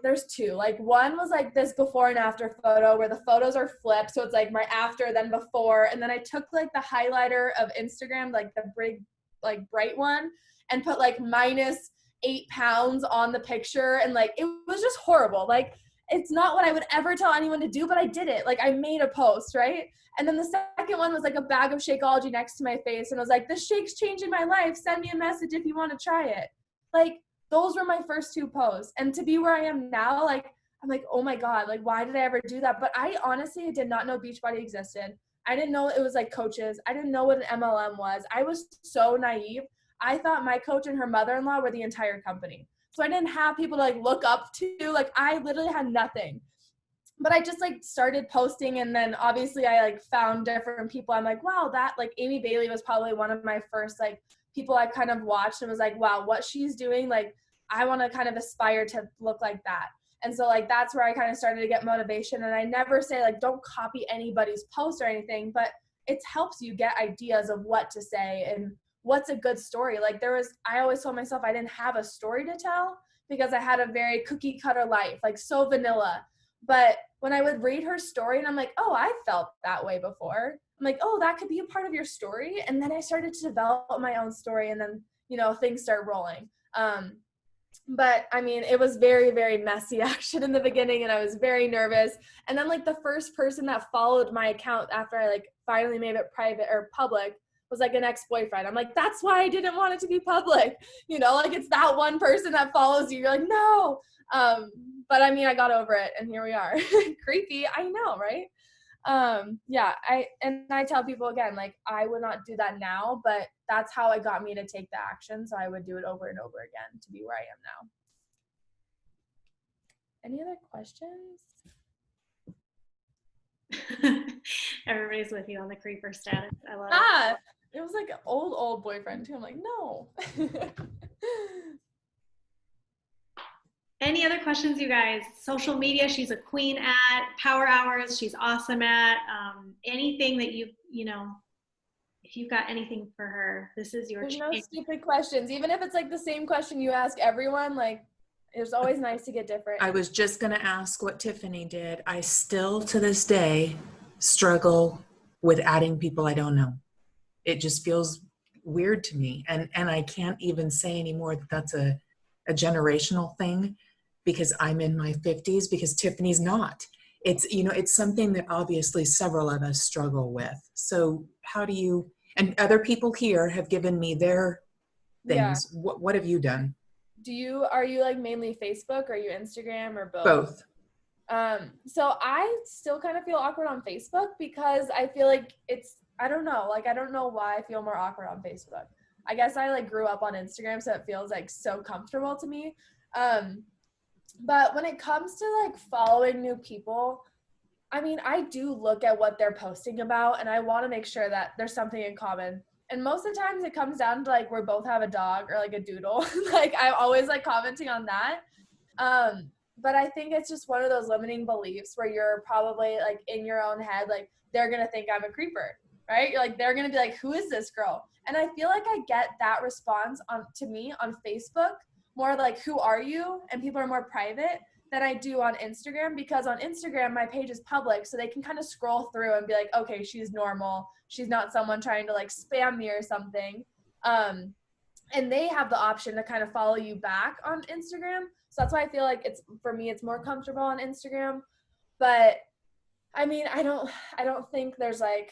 there's 2. Like one was like this before and after photo where the photos are flipped. So it's like my after, then before. And then I took like the highlighter of Instagram, like the big, like bright one, and put like -8 pounds on the picture. And like, it was just horrible. Like, it's not what I would ever tell anyone to do, but I did it. Like I made a post, right? And then the second one was like a bag of Shakeology next to my face. And I was like, this shake's changing my life. Send me a message if you want to try it. Like, those were my first 2 posts. And to be where I am now, like, I'm like, oh my God, like, why did I ever do that? But I honestly did not know Beachbody existed. I didn't know it was like coaches. I didn't know what an MLM was. I was so naive. I thought my coach and her mother-in-law were the entire company. So I didn't have people to like look up to. Like, I literally had nothing. But I just like started posting, and then obviously I like found different people. I'm like, wow, that like Amy Bailey was probably one of my first like people I kind of watched and was like, wow, what she's doing, like I want to kind of aspire to look like that. And so like that's where I kind of started to get motivation. And I never say like don't copy anybody's post or anything, but it helps you get ideas of what to say and what's a good story. Like I always told myself I didn't have a story to tell because I had a very cookie cutter life, like so vanilla. But when I would read her story and I'm like, oh, I felt that way before. I'm like, oh, that could be a part of your story. And then I started to develop my own story, and then, things start rolling. But I mean, it was very, very messy action in the beginning, and I was very nervous. And then like the first person that followed my account after I like finally made it private or public was like an ex-boyfriend. I'm like, that's why I didn't want it to be public. Like it's that one person that follows you. You're like, no. But I mean, I got over it, and here we are. Creepy, I know, right? Yeah, I tell people again, like I would not do that now, but that's how it got me to take the action. So I would do it over and over again to be where I am now. Any other questions? Everybody's with you on the creeper status. I love it. It was like an old boyfriend too. I'm like, no. Any other questions, you guys? Social media, she's a queen at. Power hours, she's awesome at. Anything that if you've got anything for her, this is your There's chance. no stupid questions. Even if it's like the same question you ask everyone, like it's always nice to get different. I was just going to ask what Tiffany did. I still, to this day, struggle with adding people I don't know. It just feels weird to me. And I can't even say anymore that that's a generational thing because I'm in my 50s, because Tiffany's not. It's something that obviously several of us struggle with. So how do you, and other people here have given me their things. Yeah. What have you done? Are you like mainly Facebook, or are you Instagram, or both? Both. So I still kind of feel awkward on Facebook because I feel like I don't know why I feel more awkward on Facebook. I guess I like grew up on Instagram, so it feels like so comfortable to me. But when it comes to like following new people, I mean, I do look at what they're posting about, and I want to make sure that there's something in common. And most of the times it comes down to like we both have a dog or like a doodle. Like I'm always like commenting on that. But I think it's just one of those limiting beliefs where you're probably like in your own head, like they're going to think I'm a creeper, right? You're like, they're going to be like, who is this girl? And I feel like I get that response to me on Facebook, more like, who are you? And people are more private than I do on Instagram, because on Instagram, my page is public. So they can kind of scroll through and be like, okay, she's normal. She's not someone trying to like spam me or something. And they have the option to kind of follow you back on Instagram. So that's why I feel like for me, it's more comfortable on Instagram. But I mean, I don't think there's like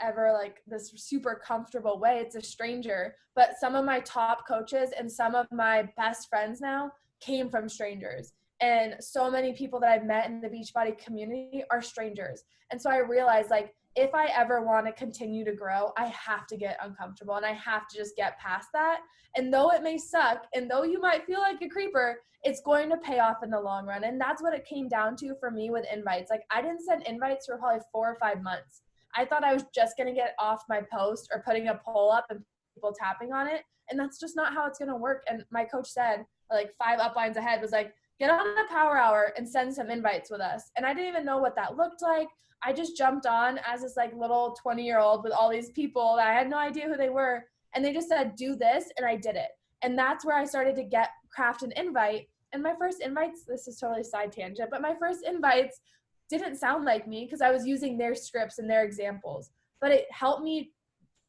ever like this super comfortable way. It's a stranger. But some of my top coaches and some of my best friends now came from strangers. And so many people that I've met in the Beachbody community are strangers. And so I realized, like, if I ever want to continue to grow, I have to get uncomfortable and I have to just get past that. And though it may suck, and though you might feel like a creeper, it's going to pay off in the long run. And that's what it came down to for me with invites. Like, I didn't send invites for probably 4 or 5 months. I thought I was just going to get off my post or putting a poll up and people tapping on it. And that's just not how it's going to work. And my coach said, like 5 uplines ahead, was like, get on a power hour and send some invites with us. And I didn't even know what that looked like. I just jumped on as this like little 20-year-old with all these people that I had no idea who they were. And they just said, do this. And I did it. And that's where I started to craft an invite. And my first invites, this is totally side tangent, but my first invites didn't sound like me because I was using their scripts and their examples. But it helped me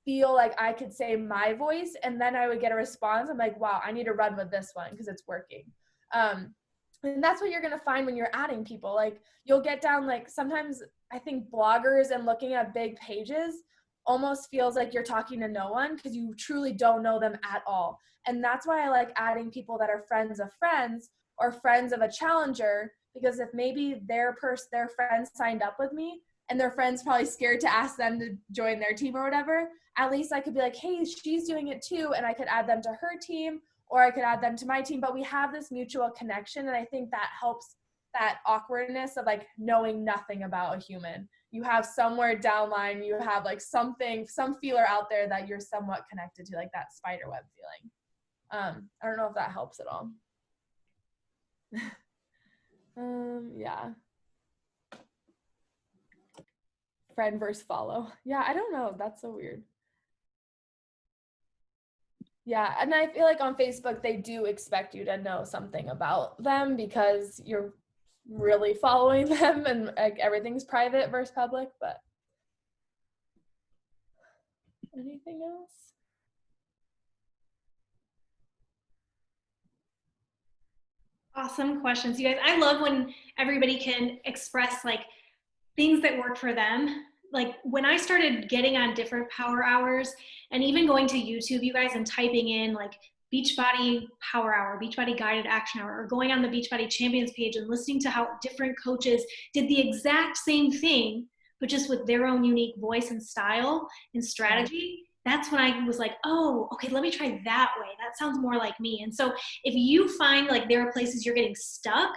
feel like I could say my voice, and then I would get a response. I'm like, wow, I need to run with this one because it's working. And that's what you're going to find when you're adding people. Like, you'll get down, like, sometimes I think bloggers and looking at big pages almost feels like you're talking to no one because you truly don't know them at all. And that's why I like adding people that are friends of friends or friends of a challenger, because if maybe their friends signed up with me and their friend's probably scared to ask them to join their team or whatever, at least I could be like, hey, she's doing it too, and I could add them to her team, or I could add them to my team. But we have this mutual connection, and I think that helps that awkwardness of like knowing nothing about a human. You have somewhere downline, you have like some feeler out there that you're somewhat connected to, like that spider web feeling. I don't know if that helps at all. Yeah. Friend versus follow. Yeah, I don't know. That's so weird. Yeah, and I feel like on Facebook, they do expect you to know something about them because you're really following them and like everything's private versus public. But anything else? Awesome questions, you guys. I love when everybody can express like things that work for them. Like when I started getting on different power hours and even going to YouTube, you guys, and typing in like Beachbody Power Hour, Beachbody Guided Action Hour, or going on the Beachbody Champions page and listening to how different coaches did the exact same thing, but just with their own unique voice and style and strategy. That's when I was like, oh, okay, let me try that way. That sounds more like me. And so if you find like there are places you're getting stuck,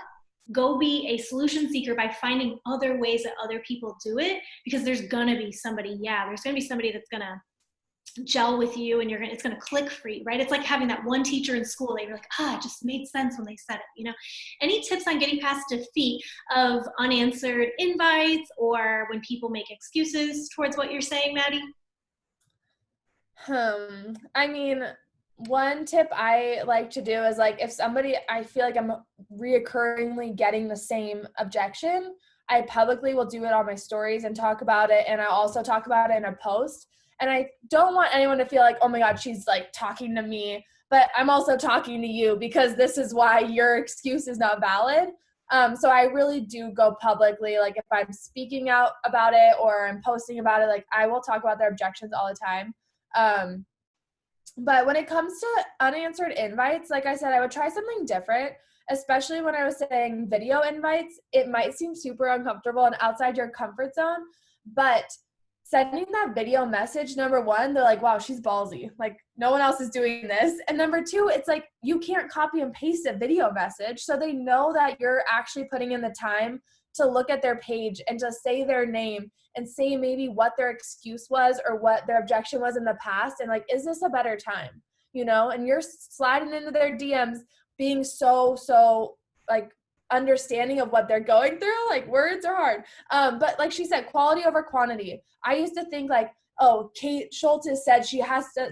go be a solution seeker by finding other ways that other people do it, because there's gonna be somebody, there's gonna be somebody that's gonna gel with you and it's gonna click for you, right? It's like having that one teacher in school that you're like, it just made sense when they said it. Any tips on getting past defeat of unanswered invites or when people make excuses towards what you're saying, Maddie? I mean, one tip I like to do is like if somebody, I feel like I'm reoccurringly getting the same objection, I publicly will do it on my stories and talk about it. And I also talk about it in a post. And I don't want anyone to feel like, oh my God, she's like talking to me, but I'm also talking to you because this is why your excuse is not valid. So I really do go publicly. Like if I'm speaking out about it or I'm posting about it, like I will talk about their objections all the time. But when it comes to unanswered invites, like I said, I would try something different, especially when I was saying video invites. It might seem super uncomfortable and outside your comfort zone, but sending that video message, number one, they're like, wow, she's ballsy. Like no one else is doing this. And number two, it's like you can't copy and paste a video message. So they know that you're actually putting in the time to look at their page and to say their name and say maybe what their excuse was or what their objection was in the past. And like, is this a better time? And you're sliding into their DMs being so like understanding of what they're going through. Like words are hard. But like she said, quality over quantity. I used to think like, oh, Kate Schultz said she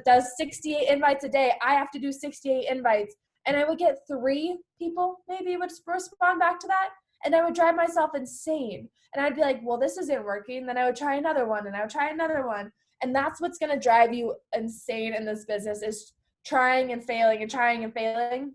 does 68 invites a day. I have to do 68 invites. And I would get 3 people maybe would respond back to that. And I would drive myself insane. And I'd be like, well, this isn't working. Then I would try another one and I would try another one. And that's what's going to drive you insane in this business is trying and failing and trying and failing.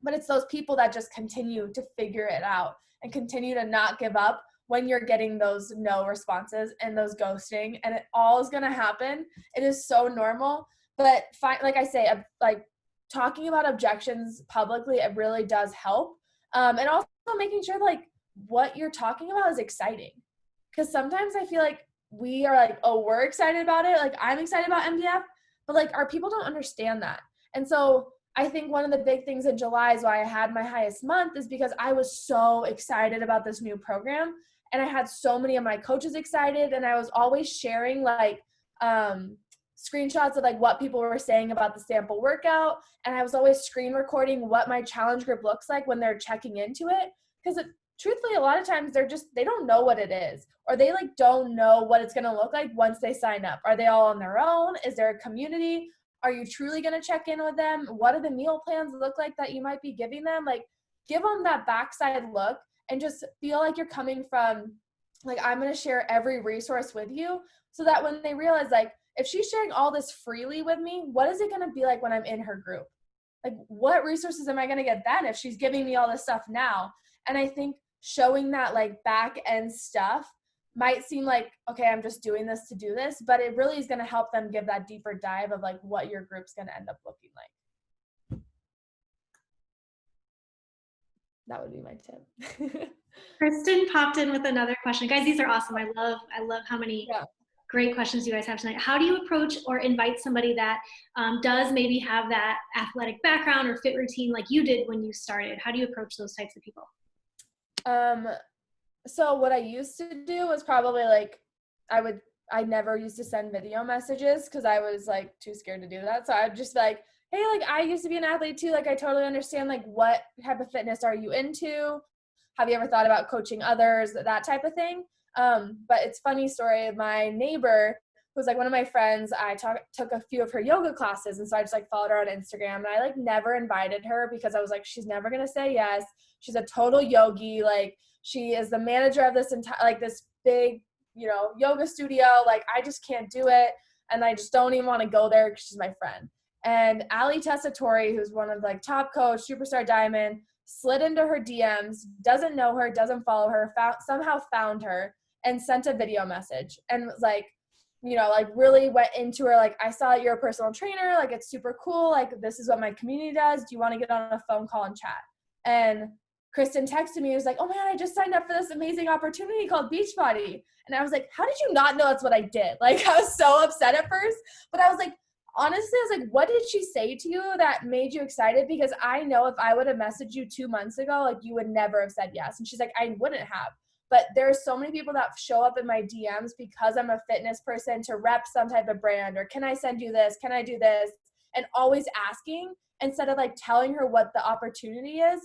But it's those people that just continue to figure it out and continue to not give up when you're getting those no responses and those ghosting. And it all is going to happen. It is so normal. But like I say, like talking about objections publicly, it really does help. And also making sure like what you're talking about is exciting. Because sometimes I feel like we are like, oh, we're excited about it. Like I'm excited about MDF, but like our people don't understand that. And so I think one of the big things in July is why I had my highest month is because I was so excited about this new program. And I had so many of my coaches excited. And I was always sharing like screenshots of like what people were saying about the sample workout. And I was always screen recording what my challenge group looks like when they're checking into it. Because truthfully, a lot of times they don't know what it is, or they like don't know what it's going to look like once they sign up. Are they all on their own? Is there a community? Are you truly going to check in with them? What do the meal plans look like that you might be giving them? Like give them that backside look and just feel like you're coming from like, I'm going to share every resource with you so that when they realize like, if she's sharing all this freely with me, what is it going to be like when I'm in her group? Like what resources am I going to get then if she's giving me all this stuff now? And I think showing that like back end stuff might seem like, okay, I'm just doing this to do this, but it really is going to help them give that deeper dive of like what your group's going to end up looking like. That would be my tip. Kristen popped in with another question. Guys, these are awesome. I love how many great questions you guys have tonight. How do you approach or invite somebody that does maybe have that athletic background or fit routine like you did when you started? How do you approach those types of people? So what I used to do was probably like, I never used to send video messages because I was like too scared to do that. So I'd just like, hey, like I used to be an athlete too. Like I totally understand like what type of fitness are you into? Have you ever thought about coaching others? That type of thing. But it's funny story. My neighbor who's like one of my friends, I took a few of her yoga classes. And so I just like followed her on Instagram and I like never invited her because I was like, she's never going to say yes. She's a total yogi. Like she is the manager of this entire, like this big, yoga studio. Like I just can't do it. And I just don't even want to go there because she's my friend. And Ali Tessatori, who's one of like top coach, superstar diamond, slid into her DMs, doesn't know her, doesn't follow her, somehow found her and sent a video message and was like, you know, like really went into her, like, I saw that you're a personal trainer, like it's super cool, like this is what my community does, do you want to get on a phone call and chat? And Kristen texted me and was like, oh man, I just signed up for this amazing opportunity called Beachbody. And I was like, how did you not know that's what I did? Like, I was so upset at first, but I was like, honestly, I was like, what did she say to you that made you excited? Because I know if I would have messaged you 2 months ago, like you would never have said yes. And she's like, I wouldn't have. But there's so many people that show up in my DMs because I'm a fitness person to rep some type of brand, or can I send you this? Can I do this? And always asking instead of like telling her what the opportunity is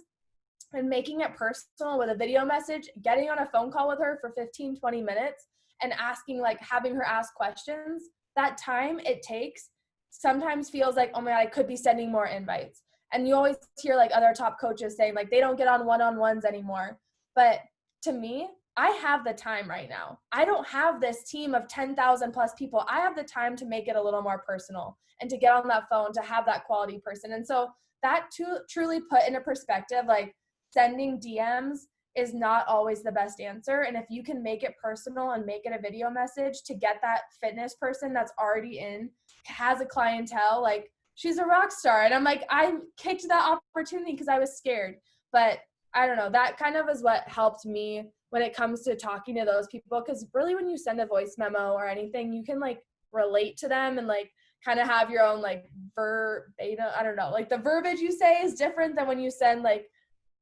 and making it personal with a video message, getting on a phone call with her for 15, 20 minutes and asking, like having her ask questions. That time it takes sometimes feels like, oh my God, I could be sending more invites. And you always hear like other top coaches saying like they don't get on one-on-ones anymore. But to me, I have the time right now. I don't have this team of 10,000 plus people. I have the time to make it a little more personal and to get on that phone, to have that quality person. And so that truly put into perspective, like sending DMs is not always the best answer. And if you can make it personal and make it a video message to get that fitness person that's already in, has a clientele, like she's a rock star. And I'm like, I kicked that opportunity because I was scared. But I don't know, that kind of is what helped me when it comes to talking to those people. Because really when you send a voice memo or anything, you can like relate to them and like kind of have your own like verbatim, I don't know, like the verbiage you say is different than when you send like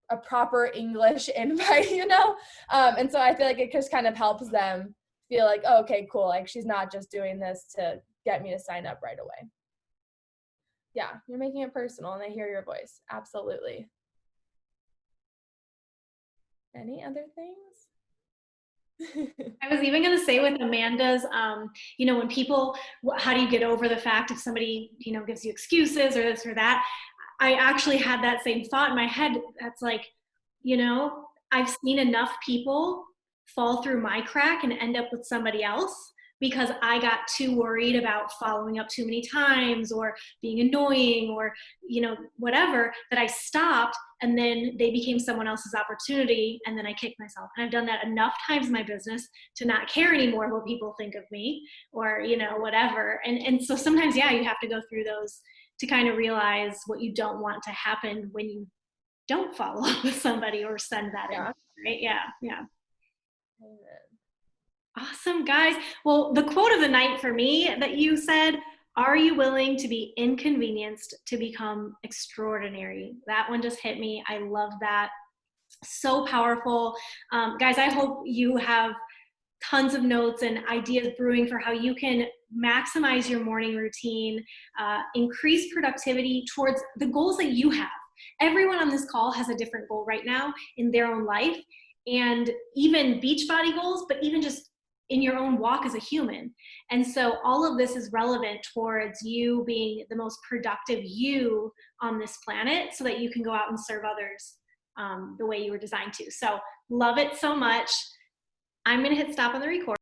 a proper English invite, you know? And so I feel like it just kind of helps them feel like, oh, okay, cool. Like she's not just doing this to get me to sign up right away. Yeah, you're making it personal and they hear your voice. Absolutely. Any other things? I was even going to say with Amanda's, you know, when people, how do you get over the fact if somebody, you know, gives you excuses or this or that? I actually had that same thought in my head. That's like, you know, I've seen enough people fall through my crack and end up with somebody else because I got too worried about following up too many times or being annoying or, you know, whatever, that I stopped and then they became someone else's opportunity and then I kicked myself. And I've done that enough times in my business to not care anymore what people think of me or, you know, whatever. And so sometimes, yeah, you have to go through those to kind of realize what you don't want to happen when you don't follow up with somebody or send that in, right? Yeah, yeah. Amen. Awesome, guys. Well, the quote of the night for me that you said, are you willing to be inconvenienced to become extraordinary? That one just hit me. I love that. So powerful. Guys, I hope you have tons of notes and ideas brewing for how you can maximize your morning routine, increase productivity towards the goals that you have. Everyone on this call has a different goal right now in their own life, and even Beachbody goals, but even just in your own walk as a human. And so all of this is relevant towards you being the most productive you on this planet so that you can go out and serve others the way you were designed to. So love it so much. I'm going to hit stop on the record.